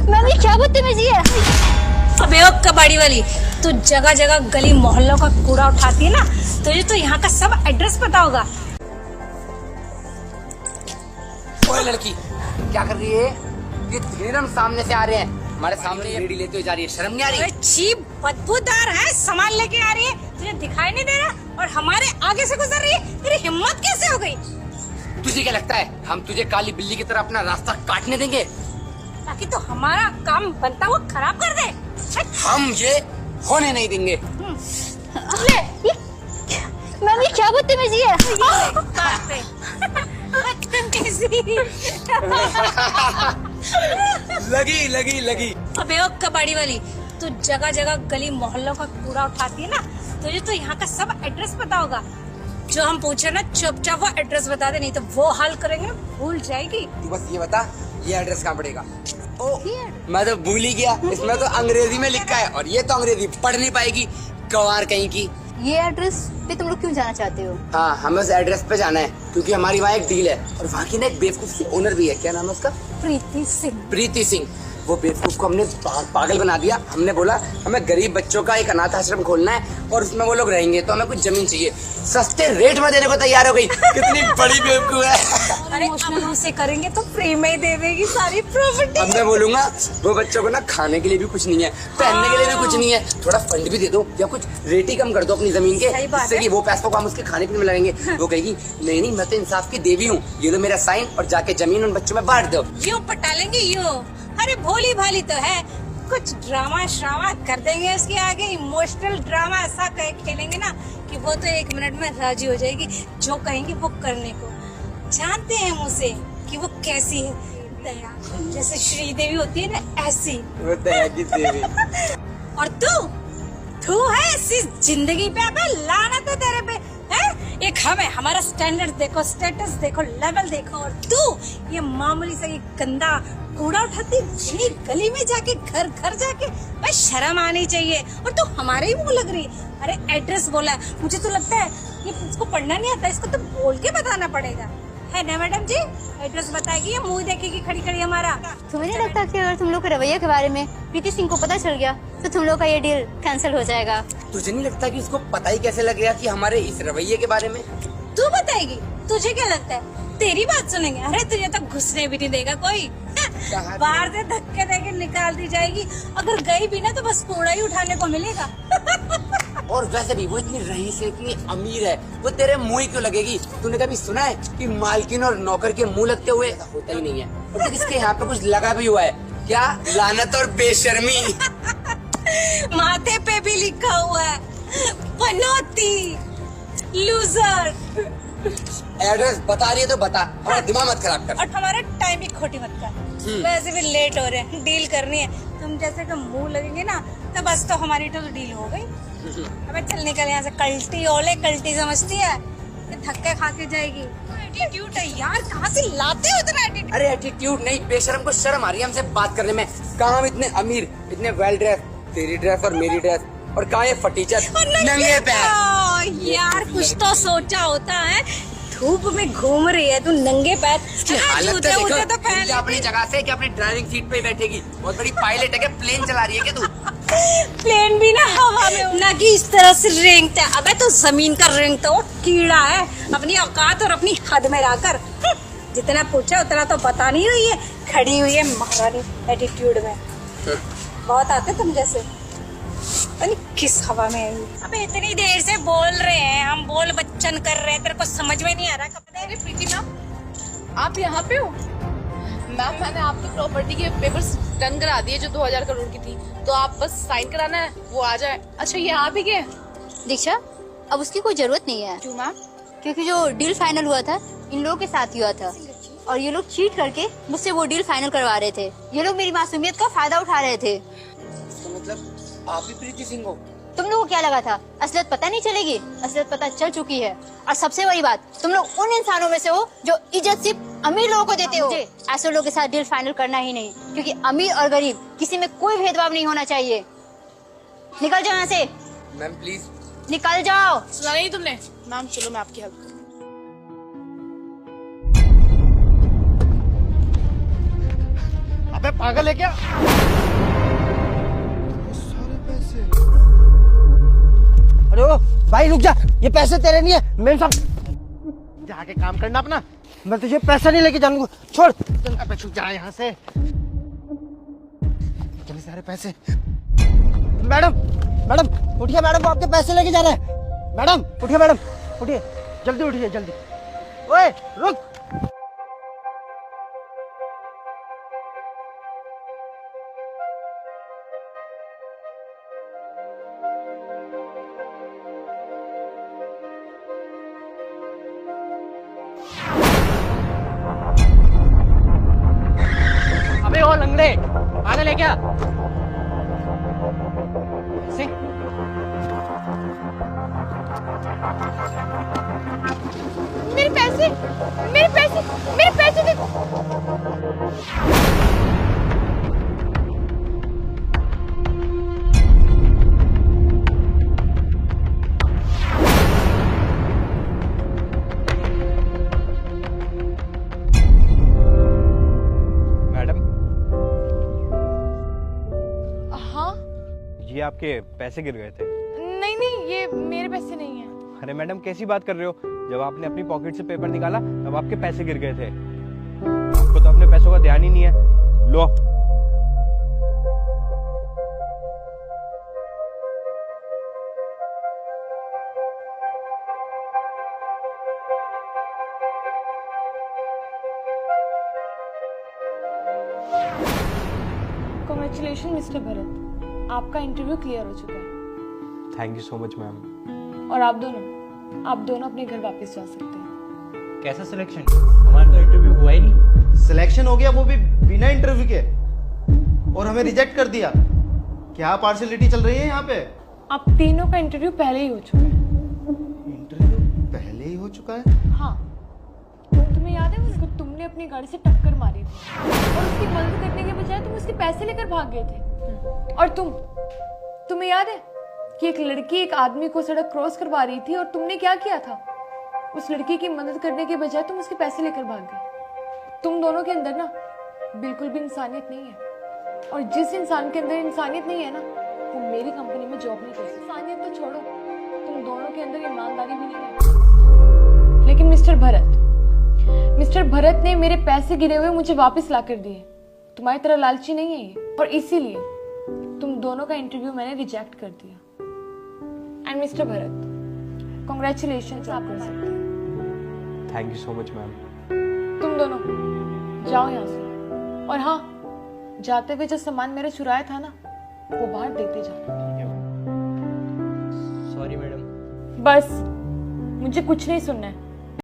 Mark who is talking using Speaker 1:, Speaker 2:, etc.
Speaker 1: Ma'am ये क्या बदतमीजी है।
Speaker 2: अबे ओ कबाड़ी वाली, तू जगह जगह गली मोहल्लों का कूड़ा उठाती है ना, तुझे तो यहाँ का सब एड्रेस पता होगा।
Speaker 3: ओए लड़की, क्या कर रही है? ये धीरम सामने से आ रहे हैं, हमारे सामने ये रेडी लेते हुए जा रही है, शर्म नहीं आ रही?
Speaker 2: चीप बदबूदार है, सामान लेके आ रही है, तुझे दिखाई नहीं दे रहा और हमारे आगे से गुजर रही है। तेरी हिम्मत कैसे हो गई?
Speaker 3: तुझे क्या लगता है हम तुझे काली बिल्ली की तरह अपना रास्ता काटने देंगे?
Speaker 2: ताकि तो हमारा काम बनता हुआ खराब कर दे।
Speaker 3: हम ये होने नहीं देंगे।
Speaker 1: मैम ये क्या बदतमीजी है।
Speaker 3: लगी।
Speaker 2: अबे ओ कबाड़ी वाली, तू जगह जगह गली मोहल्लों का कूड़ा उठाती है ना, तुझे तो यहाँ का सब एड्रेस पता होगा। जो हम पूछे ना चुपचाप वो एड्रेस बता दे, नहीं तो वो हाल करेंगे ना भूल जाएगी।
Speaker 3: तू बस ये बता, ये एड्रेस कहाँ पड़ेगा? ओ, मैं तो भूल ही गया, इसमें तो अंग्रेजी में लिखा है और ये तो अंग्रेजी पढ़ नहीं पाएगी, गंवार कहीं की।
Speaker 1: ये एड्रेस पे तुम लोग क्यों जाना चाहते हो?
Speaker 3: हाँ, हमें उस एड्रेस पे जाना है क्योंकि हमारी वहाँ एक डील है और वहाँ की ना एक बेवकूफ सी ओनर भी है। क्या नाम है उसका? प्रीति सिंह। वो बेवकूफ को हमने पागल बना दिया। हमने बोला हमें गरीब बच्चों का एक अनाथ आश्रम खोलना है और उसमें वो लोग रहेंगे, तो हमें कुछ जमीन चाहिए। सस्ते रेट में देने को तैयार हो गई। कितनी बड़ी बेवकूफ है।
Speaker 2: अरे अब उसे करेंगे तो फ्री में ही दे देगी सारी प्रॉपर्टी।
Speaker 3: अब मैं बोलूंगा वो बच्चों को ना खाने के लिए भी कुछ नहीं है, पहनने के लिए भी कुछ नहीं है, थोड़ा फंड भी दे दो या कुछ रेट ही कम कर दो अपनी जमीन के, जिससे कि वो पैसों को हम उसके खाने पीने में लगाएंगे। वो कहेगी नहीं मैं तो इंसाफ की देवी हूँ, ये लो मेरा साइन और जाके जमीन उन बच्चों में बांट दो।
Speaker 2: यूँ पटा लेंगे यूँ। अरे भोली भाली तो है, कुछ ड्रामा श्रामा कर देंगे उसके आगे, इमोशनल ड्रामा ऐसा खेलेंगे ना कि वो तो 1 मिनट में राजी हो जाएगी जो कहेंगे वो करने को। जानते हैं हम उसे कि वो कैसी है, दया जैसे श्रीदेवी होती है ना ऐसी।
Speaker 3: वो दया की देवी।
Speaker 2: और तू है ऐसी जिंदगी पे, अबे लानत है तेरे पे है। एक हम है, हमारा स्टैंडर्ड देखो, स्टेटस देखो, लेवल देखो, और तू ये मामूली सा ये गंदा कूड़ा उठाती है गली में जाके, घर घर जाके। भाई शर्म आनी चाहिए। और तू हमारे ही मुंह लग रही। अरे एड्रेस बोला, मुझे तो लगता है ये इसको पढ़ना नहीं आता, इसको तो बोल के बताना पड़ेगा, है ना मैडम जी? एड्रेस बताएगी या मुंह देखेगी खड़ी खड़ी हमारा?
Speaker 1: तुम्हें नहीं लगता कि अगर तुम लोग के रवैये के बारे में प्रीति सिंह को पता चल गया तो तुम लोग का ये डील कैंसिल हो जाएगा?
Speaker 3: तुझे नहीं लगता कि उसको पता ही कैसे लगेगा कि हमारे इस रवैये के बारे में?
Speaker 2: तू बताएगी? तुझे क्या लगता है तेरी बात सुनेंगे? अरे तुझे तो घुसने भी नहीं देगा कोई। बाहर से धक्के देके निकाल दी जाएगी। अगर गई भी ना तो बस कूड़ा ही उठाने को मिलेगा।
Speaker 3: और वैसे भी वो इतनी रईस है, इतनी अमीर है, वो तेरे मुंह ही क्यों लगेगी? तूने कभी सुना है कि मालकिन और नौकर के मुंह लगते हुए? होता ही नहीं है। और तो इसके यहाँ पे कुछ लगा भी हुआ है, क्या? लानत और बेशर्मी।
Speaker 2: माथे पे भी लिखा हुआ है पनौती, लूजर।
Speaker 3: एड्रेस बता रही है तो बता, हमारा दिमाग मत खराब कर।
Speaker 2: और हमारा टाइम भी खोटी मत कर। वैसे भी लेट हो रहे हैं, डील करनी है। तुम जैसे का मुंह लगेंगे ना तो बस तो हमारी तो डील हो गई। अबे चल निकल यहाँ से, कल्टी ओले कल्टी समझती है, ये धक्के खा के जाएगी। एटीट्यूड है यार, कहाँ से लाते हो इतना एटीट्यूड?
Speaker 3: अरे एटीट्यूड नहीं, बेशरम को शर्म आ रही है हमसे बात करने में। कहाँ हम इतने अमीर, इतने वेल ड्रेस, तेरी ड्रेस और मेरी ड्रेस, और कहाँ ये फटीचर नंगे पैर।
Speaker 2: यार कुछ तो सोचा होता है। धूप में घूम रही है तू नंगे पैर।
Speaker 3: हालत तो देखो,
Speaker 2: तो पहन
Speaker 3: अपनी जगह से कि अपनी ड्राइविंग सीट पे ही बैठेगी। बहुत बड़ी पायलट है क्या? प्लेन चला रही है क्या तू?
Speaker 2: प्लेन भी ना हवा में, ना कि इस तरह से रेंगता है। अबे तो जमीन का रेंगता वो कीड़ा है, अपनी औकात और अपनी हद में रहकर। जितना पूछा उतना तो बता नहीं रही है, खड़ी हुई है महारानी एटीट्यूड में। बहुत आते तुम जैसे, पता किस हवा में है। अबे इतनी देर से बोल रहे हैं हम, बोल बच्चन कर रहे हैं, तेरे को समझ में नहीं आ रहा? कब
Speaker 4: प्रीति मैम आप यहाँ पे हो? मैम मैंने आपकी प्रॉपर्टी के पेपर्स डन करा दिए जो 2000 करोड़ की थी, तो आप बस साइन कराना है, वो आ जाए। अच्छा ये आ भी गए?
Speaker 1: दीक्षा अब उसकी कोई जरूरत नहीं है।
Speaker 4: क्यों मैम?
Speaker 1: क्योंकि जो डील फाइनल हुआ था इन लोगों के साथ हुआ था और ये लोग चीट करके मुझसे वो डील फाइनल करवा रहे थे। ये लोग मेरी मासूमियत का फायदा उठा रहे थे।
Speaker 3: इसका मतलब आप ही प्रीति सिंह हो?
Speaker 1: तुम लोगों को क्या लगा था असलियत पता नहीं चलेगी? असलियत पता चल चुकी है। और सबसे बड़ी बात, तुम लोग उन इंसानों में से हो जो इज्जत सिर्फ अमीर लोगों को देते हो। ऐसे लोगों के साथ डील फाइनल करना ही नहीं, क्योंकि अमीर और गरीब किसी में कोई भेदभाव नहीं होना चाहिए। निकल जाओ यहाँ से।
Speaker 3: मैम प्लीज
Speaker 1: निकल जाओ।
Speaker 4: सुना नहीं तुमने? मैम चलो मैं आपकी हेल्प
Speaker 5: पागल है क्या? सारे पैसे। अरे ओ भाई रुक जा, ये पैसे तेरे नहीं है, मेरे साथ जाके काम करना अपना। मैं तुझे पैसा नहीं लेके जाऊंगा, छोड़। चल अबे तू जा यहाँ से। चल सारे पैसे। मैडम मैडम उठिए, मैडम वो आपके पैसे लेके जा रहे हैं। मैडम उठिए, मैडम उठिए, जल्दी उठिए जल्दी। ओए रुक। अबे ओ लंगड़े, पागल है क्या? से?
Speaker 1: मेरे पैसे, मेरे पैसे, मेरे पैसे देखो।
Speaker 6: मैडम,
Speaker 4: हाँ?
Speaker 6: ये आपके पैसे गिर गए थे।
Speaker 4: नहीं नहीं, ये मेरे पैसे नहीं है।
Speaker 6: अरे मैडम कैसी बात कर रहे हो? जब आपने अपनी पॉकेट से पेपर निकाला तब आपके पैसे गिर गए थे। आपको तो अपने पैसों का ध्यान ही नहीं है। लो।
Speaker 4: कांग्रेचुलेशन मिस्टर भरत, आपका इंटरव्यू क्लियर हो चुका है।
Speaker 6: Thank you so much ma'am.
Speaker 4: और आप दोनों अपने घर वापस जा सकते हैं।
Speaker 7: कैसा सिलेक्शन? हमारा तो इंटरव्यू हुआ ही नहीं।
Speaker 5: सिलेक्शन हो गया, वो भी बिना इंटरव्यू के, और हमें रिजेक्ट कर दिया। क्या पार्शियलिटी चल रही है यहाँ पे?
Speaker 4: आप तीनों का इंटरव्यू पहले ही हो चुका है।
Speaker 5: इंटरव्यू पहले ही हो चुका है?
Speaker 4: हाँ, तुम्हें याद है उसको तुमने अपनी गाड़ी से टक्कर मारी थी और उसकी मदद करने के बजाय तुम उसके पैसे लेकर भाग गए थे। और तुम्हें याद है कि एक लड़की एक आदमी को सड़क क्रॉस करवा रही थी और तुमने क्या किया था? उस लड़की की मदद करने के बजाय तुम उसके पैसे लेकर भाग गए। तुम दोनों के अंदर ना बिल्कुल भी इंसानियत नहीं है, और जिस इंसान के अंदर इंसानियत नहीं है ना, वो मेरी कंपनी में जॉब नहीं कर सकता। इंसानियत तो छोड़ो, तुम दोनों के अंदर ईमानदारी भी नहीं है। लेकिन मिस्टर भरत ने मेरे पैसे गिरे हुए मुझे वापस ला कर दिए। तुम्हारी तरह लालची नहीं है ये, और इसीलिए तुम दोनों का इंटरव्यू मैंने रिजेक्ट कर दिया। एंड मिस्टर भरत, कांग्रेचुलेशंस, आप कर सकते हैं।
Speaker 6: Thank you so much ma'am.
Speaker 4: तुम दोनों जाओ यहाँ से, और हाँ, जाते हुए जो सामान मेरा चुराया था ना, वो बाहर देते जाना।
Speaker 7: Sorry madam.
Speaker 4: बस मुझे कुछ नहीं सुनना है।